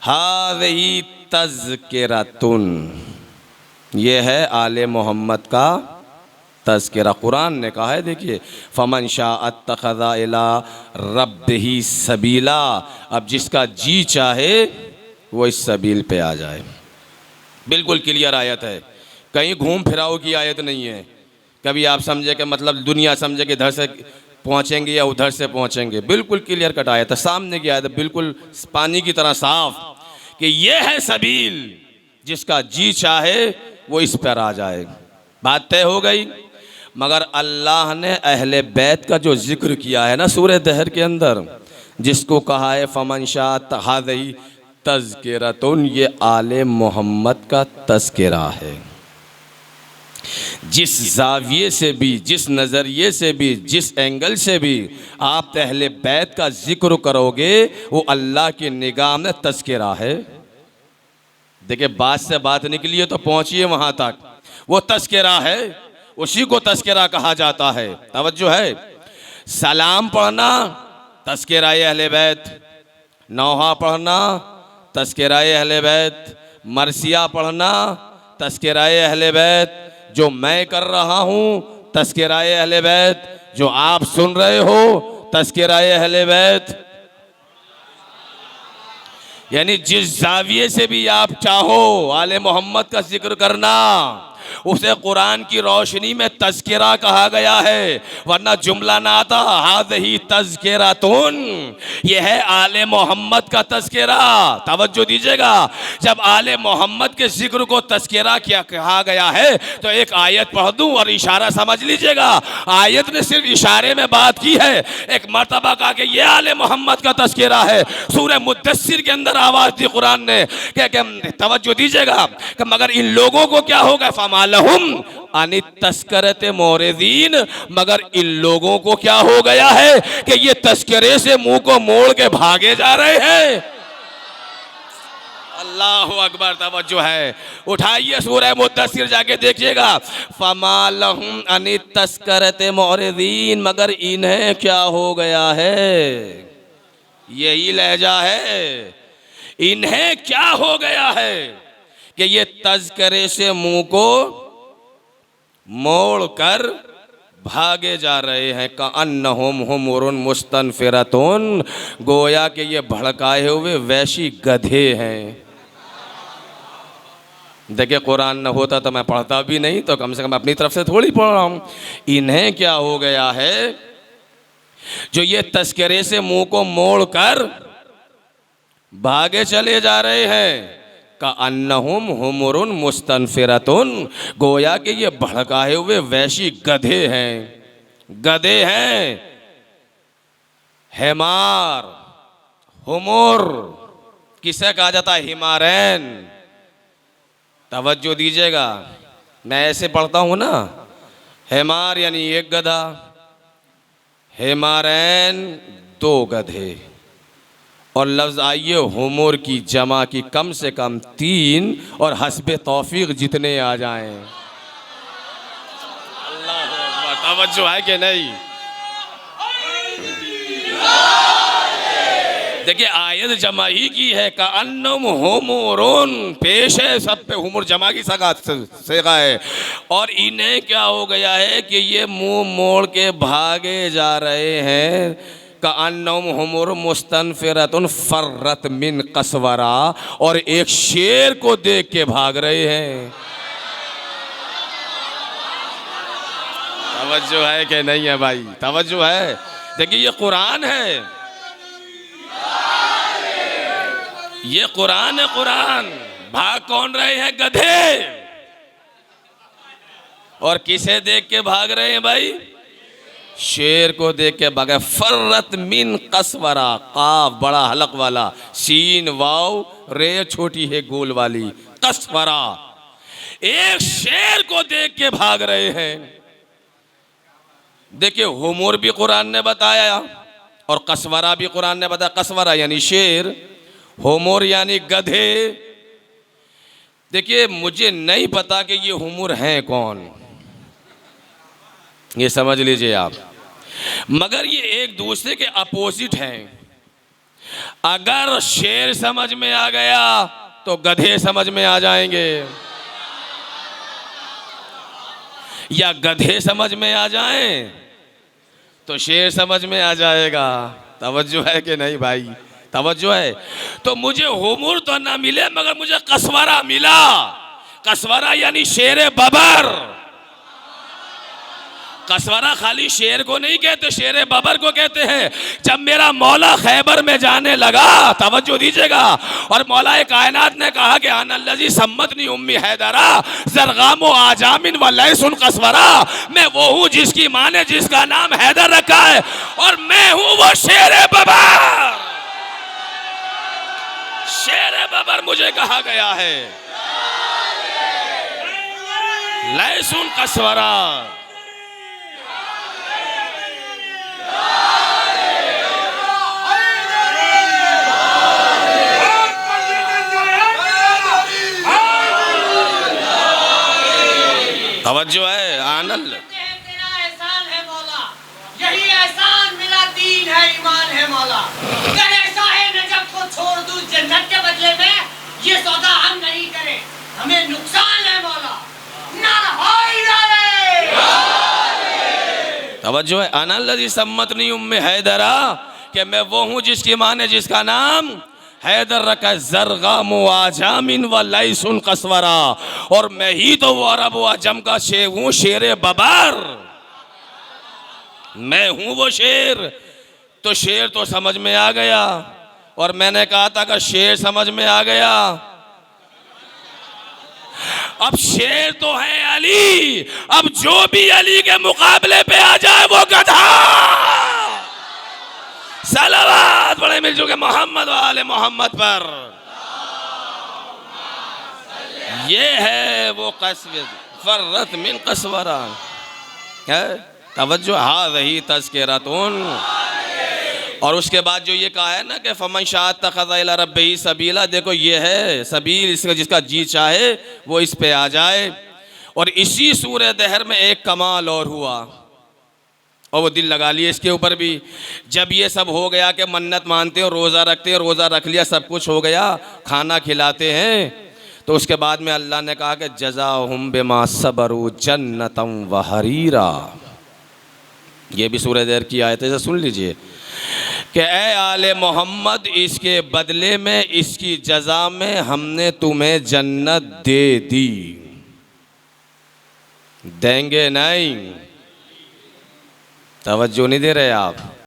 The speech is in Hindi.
हाज़ी तज़किरतुन, ये है आले मोहम्मद का तज़किरा। कुरान ने कहा है, देखिए, फ़मन शाअ अत्तख़ज़ा इला रब्बिही सबीला, अब जिसका जी चाहे वो इस सबील पे आ जाए। बिल्कुल क्लियर आयत है, कहीं घूम फिराव की आयत नहीं है। कभी आप समझे कि मतलब दुनिया समझे कि इधर से पहुँचेंगे या उधर से पहुँचेंगे, बिल्कुल क्लियर कट आयत है, सामने की आयत है, बिल्कुल पानी की तरह साफ कि ये है सबील, जिसका जी चाहे वो इस पर आ जाए। बात तय हो गई। मगर अल्लाह ने अहले बैत का जो जिक्र किया है ना सूरह दहर के अंदर, जिसको कहा है फमन शाअ हाज़ी तज़किरतुन, ये आले मोहम्मद का तज़किरा है। जिस जाविये से भी, जिस नज़रिए से भी, जिस एंगल से भी आप अहले बैत का जिक्र करोगे, वो अल्लाह की निगाह में तज़किरा है। देखिए, बात से बात निकली है तो पहुंचिए वहां तक, वो तज़किरा है, उसी को तज़किरा कहा जाता है। तवज्जो है। सलाम पढ़ना तज़किरा अहले बैत, नौहा पढ़ना तज़किरा अहले बैत, मरसिया पढ़ना तज़किरा अहले बैत, जो मैं कर रहा हूँ तज़किरा अहले बैत, जो आप सुन रहे हो तज़किरा अहले बैत। यानी जिस जाविये से भी आप चाहो आले मोहम्मद का जिक्र करना, उसे कुरान की रोशनी में तज़किरा कहा गया है, वरना जुमला ना आता हाज़ी तज़किरतुन, यह है आले मोहम्मद का तज़किरा। तवज्जो दीजिएगा, जब आले मोहम्मद के जिक्र को तज़किरा किया कहा गया है तो एक आयत पढ़ दूं और इशारा समझ लीजिएगा। आयत ने सिर्फ इशारे में बात की है, एक मर्तबा कहा कि यह आले मोहम्मद का तज़किरा है। सूरह मुद्दस्सिर के अंदर आवाज़ दी कुरान ने, क्या तवज्जो दीजिएगा, कि मगर इन लोगों को क्या होगा, फमालहुम अनित तस्करते मोरदीन, मगर इन लोगों को क्या हो गया है कि ये तस्करे से मुंह को मोड़ के भागे जा रहे हैं। अल्लाहु अकबर। तवज्जो है, उठाइए सूरह मुद्दस्सिर जाके देखिएगा, फमालहुम अनित तस्करते मोरदीन, मगर इन्हें क्या हो गया है, यही लहजा है, इन्हें क्या हो गया है कि ये तज़किरे से मुंह को मोड़ कर भागे जा रहे हैं। कअन्नहुम हुमुरुन मुस्तनफिरतुन, गोया कि ये भड़काए हुए वैशी गधे हैं। देखिए, कुरान न होता तो मैं पढ़ता भी नहीं, तो कम से कम अपनी तरफ से थोड़ी पढ़ रहा हूँ। इन्हें क्या हो गया है जो ये तज़किरे से मुंह को मोड़ कर भागे चले जा रहे हैं। कअन्नहुम हुमुरुन मुस्तनफिरतुन, गोया कि ये भड़काए हुए वैशी गधे हैं। गधे हैं, हिमार, हुमुर किसे कहा जाता है, हिमारैन। तवज्जो दीजिएगा, मैं ऐसे पढ़ता हूँ ना, हिमार यानी एक गधा, हिमारैन दो गधे, और लफ्ज़ आइए हुमुर की जमा की कम से कम 3 और हस्बे तौफीक जितने आ जाएं। अल्लाह अकबर। तवज्जो है कि नहीं? देखिए, आयत जमा ही की है, कअन्नुम हुमुरुन, पेश है सब पे, हुमुर जमा की सेगा है। और इन्हें क्या हो गया है कि ये मुंह मोड़ के भागे जा रहे हैं। कअन्नुम हुमुर मुस्तनफिरतुन फर्रत मिन कसवरा, और एक शेर को देख के भाग रहे हैं। तवज्जो है कि नहीं है भाई? तवज्जो है। देखिए, ये कुरान है, ये कुरान है, कुरान। भाग कौन रहे हैं? गधे। और किसे देख के भाग रहे हैं भाई? शेर को देख के भागे। फर्रत मिन कसवरा, काफ बड़ा हलक वाला, सीन वाव रे छोटी है गोल वाली, कसवरा, एक शेर को देख के भाग रहे हैं। देखिए, हुमुर भी कुरान ने बताया और कसवरा भी कुरान ने बताया। कसवरा यानी शेर, हुमुर यानी गधे। देखिए, मुझे नहीं पता कि ये हुमुर हैं कौन, ये समझ लीजिए आप, मगर ये एक दूसरे के अपोजिट हैं। अगर शेर समझ में आ गया तो गधे समझ में आ जाएंगे, या गधे समझ में आ जाएं तो शेर समझ में आ जाएगा। तवज्जो है कि नहीं भाई? तवज्जो है। तो मुझे हुमूर तो ना मिले मगर मुझे कसवरा मिला। कसवरा यानी शेर बबर। कसवरा खाली शेर को नहीं कहते, शेर बबर को कहते हैं। जब मेरा मौला खैबर में जाने लगा, तवज्जो दीजिएगा, और मौलाए कायनात ने कहा कि अनल्लज़ी सम्मतनी उम्मी हैदरा ज़रगामो आजामिन व लैसुन कसवरा, मैं वो हूँ जिसकी माँ ने जिसका नाम हैदर रखा है, और मैं हूँ वो शेर बबर। शेर बबर मुझे कहा गया है, लैसुन कसवरा। तवज्जो है। आनल तेरा एहसान है मौला, यही एहसान मेरा दीन है, ईमान है मौला। अगर ऐसा है नजब को छोड़ दूं जन्नत के बदले में, ये सौदा हम नहीं करें, हमें नुकसान है मौला। तवज्जो है। अनल्लज़ी सम्मतनी उम्मी हैदरा, कि मैं वो हूँ जिसकी माँ ने जिसका नाम हैदर रखा, ज़रगाम आजामिन व लैसुन कसवरा, और मैं ही तो वो अरब व अजम का शेर हूँ, शेर बबर। मैं हूँ वो शेर। तो शेर तो समझ में आ गया, और मैंने कहा था कि शेर समझ में आ गया। अब शेर तो है अली, अब जो भी अली के मुकाबले पे आ जाए वो गधा। सलावत बड़े मिल चुके मोहम्मद वाले मोहम्मद पर। ये है वो कसवे फर्रत मिन कसवरा है। तवज्जो, हाज़िही तज़किरतुन। और उसके बाद जो ये कहा है ना कि फमन शाअ इत्तख़ज़ इला रब्बिही सबीला, देखो ये है सबील, इसका जिसका जी चाहे वो इस पे आ जाए। और इसी सूरह दहर में एक कमाल और हुआ, और वो दिल लगा लिए इसके ऊपर भी। जब ये सब हो गया कि मन्नत मानते हो, रोज़ा रखते हो, रोज़ा रख लिया, सब कुछ हो गया, खाना खिलाते हैं, तो उसके बाद में अल्लाह ने कहा कि जज़ाहुम बिमा सबरू जन्नतम व हरीरा। ये भी सूरह दहर की आयत है, सुन लीजिए कि ए आले मोहम्मद, इसके बदले में, इसकी जज़ा में हमने तुम्हें जन्नत दे दी। देंगे नहीं? तवज्जो नहीं दे रहे आप।